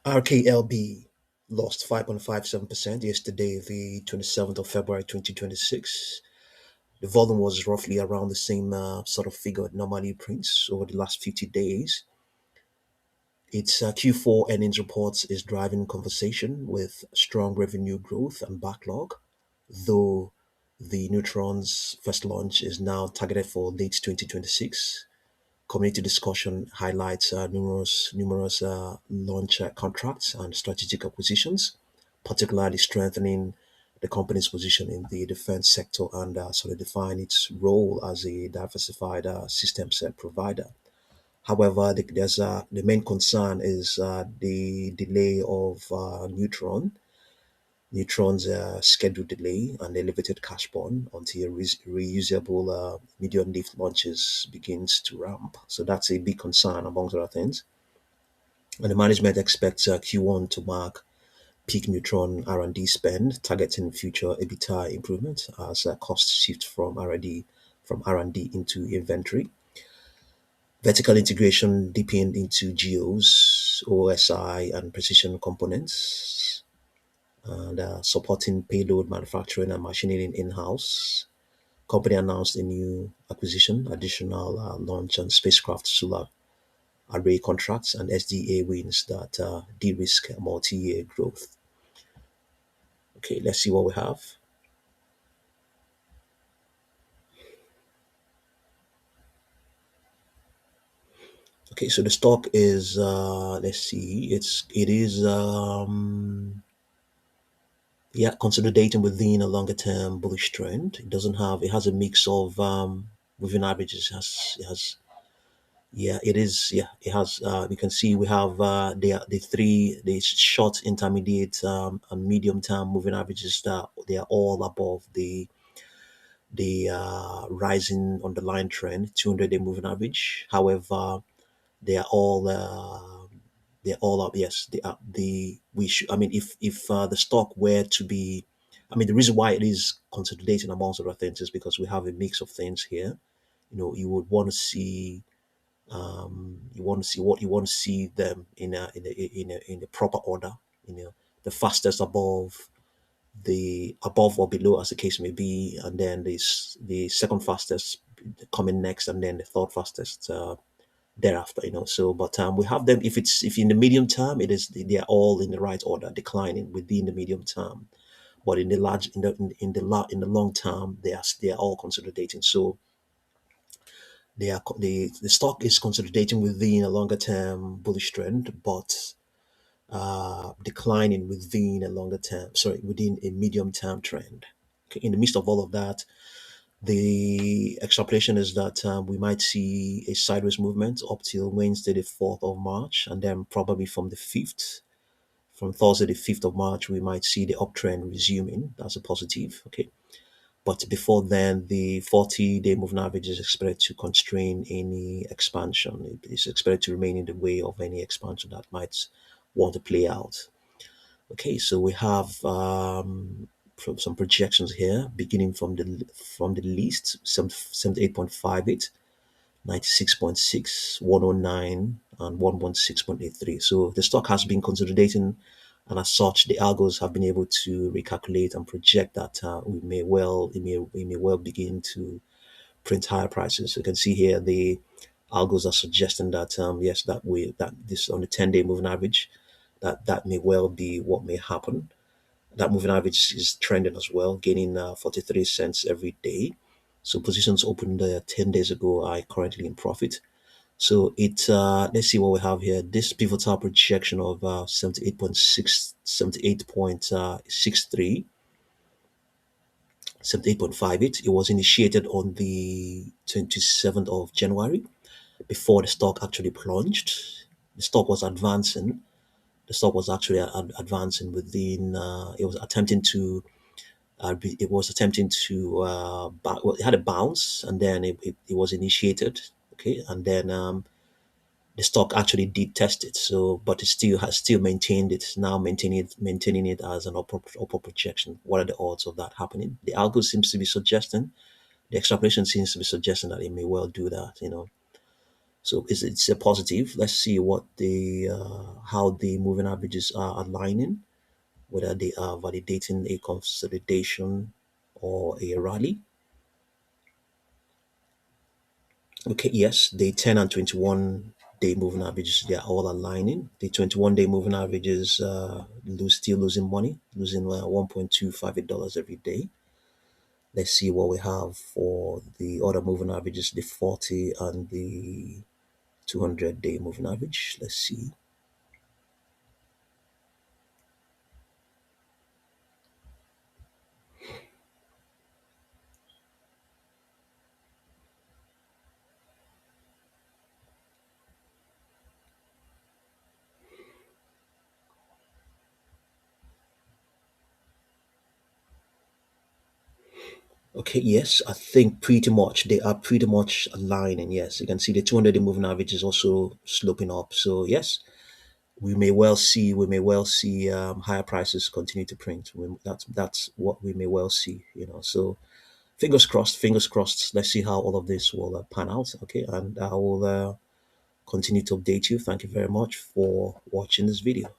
RKLB lost 5.57% yesterday, the 27th of February 2026. The volume was roughly around the same sort of figure it normally prints over the last 50 days. Its Q4 earnings reports is driving conversation with strong revenue growth and backlog, though the Neutron's first launch is now targeted for late 2026. Community discussion highlights numerous launch contracts and strategic acquisitions, particularly strengthening the company's position in the defense sector and solidifying its role as a diversified systems provider. However, the main concern is the delay of Neutron's scheduled delay and elevated cash burn until reusable medium lift launches begins to ramp. So that's a big concern amongst other things. And the management expects Q1 to mark peak Neutron R&D spend, targeting future EBITDA improvement as costs shift from R&D into inventory. Vertical integration deepened into GOs, OSI, and precision components, and supporting payload manufacturing and machining in-house. Company announced a new acquisition, additional launch and spacecraft solar array contracts, and SDA wins that de-risk multi-year growth. Okay, let's see what we have. Okay, so the stock is let's see, it is yeah, consolidating within a longer term bullish trend. It has a mix of moving averages. It has Yeah, it is. Yeah, it has. We can see we have the short, intermediate, and medium term moving averages that they are all above the rising underlying trend, 200-day moving average. However, they are all they're all up. Yes, they are. The we should. I mean, if the stock were to be, I mean, the reason why it is consolidating amongst other things is because we have a mix of things here. You would want to see you want to see them in a proper order. The fastest above or below, as the case may be, and then the second fastest coming next, and then the third fastest thereafter. So, but we have them. If in the medium term, they are all in the right order, declining within the medium term. But in the large in the long term, they are all consolidating. So the stock is consolidating within a longer term bullish trend, but declining within a medium term trend. Okay, in the midst of all of that, the extrapolation is that we might see a sideways movement up till Wednesday, the 4th of March, and then probably from Thursday, the 5th of March, we might see the uptrend resuming. That's a positive. Okay. But before then, the 40-day moving average is expected to constrain any expansion. It is expected to remain in the way of any expansion that might want to play out. Okay, so we have some projections here, beginning from the least 78.58, 96.6, 109, and 116.83. So the stock has been consolidating, and as such, the algos have been able to recalculate and project that we may well begin to print higher prices. So you can see here the algos are suggesting that yes, that this on the 10-day moving average, that may well be what may happen. That moving average is trending as well, gaining 43 cents every day. So positions opened 10 days ago are currently in profit. So let's see what we have here. This pivotal projection of 78.58, it was initiated on the 27th of January before the stock actually plunged. The stock was advancing. The stock was actually advancing within, it was attempting to, well, it had a bounce, and then it was initiated. Okay. And then the stock actually did test it. So, but it still maintained it. Now maintaining it as an upper projection. What are the odds of that happening? The algo seems to be suggesting, the extrapolation seems to be suggesting that it may well do that. So it's a positive. Let's see what the how the moving averages are aligning, whether they are validating a consolidation or a rally. Okay, yes, the 10 and 21 day moving averages, they are all aligning. The 21-day moving averages still losing money, losing $1.258 every day. Let's see what we have for the other moving averages, the 40 and the 200-day moving average. Let's see. Okay, yes, I think pretty much they are pretty much aligning. Yes, you can see the 200-day moving average is also sloping up. So yes, we may well see higher prices continue to print. That's what we may well see. So fingers crossed. Fingers crossed. Let's see how all of this will pan out. Okay, and I will continue to update you. Thank you very much for watching this video.